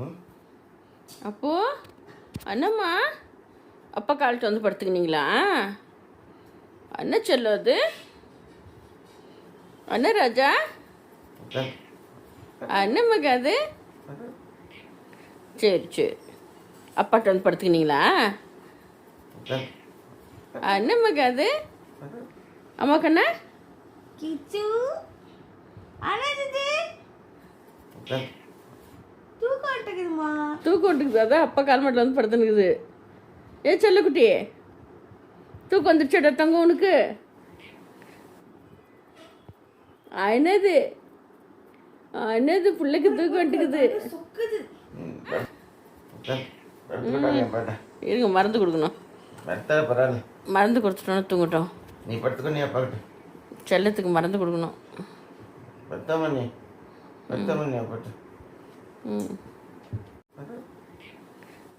ம் அப்போ அண்ணம்மா அப்பா காலிட்டு வந்து படுத்துக்கினீங்களா? அண்ணா செல்லம் அது அண்ணா ராஜா உட்கார் அண்ணன் மக அது. சரி சரி அப்பாட்ட வந்து படுத்துக்கினீங்களா? உட்கார் அண்ணன் மக அது. அம்மா கண்ணா கிச்சு அனது உட்கார் தூக்கம் அட்டக்குதுமா. தூக்கம் விட்டுக்குது. அதான் அப்பா கால் மாட்டில் வந்து படுத்துனுக்குது. ஏ செல்லக்குட்டி தூக்கம் வந்துடுச்சோட தங்கம் உனக்கு? என்னது என்னது பிள்ளைக்கு தூக்கம் வந்துக்குது. சொக்குது. உட்கார் படுத்துக்கிட்டாங்க பாட்டா இருங்க மருந்து கொடுக்கணும். மெத்தட பரவாயில்ல. மருந்து கொடுத்துட்டோன்னு தூங்கட்டும். நீ படுத்துக்கோ, நீ அப்பாக்கிட்ட செல்லத்துக்கு மருந்து கொடுக்கணும். பத்தாம நீ அப்பாட்ட. ம்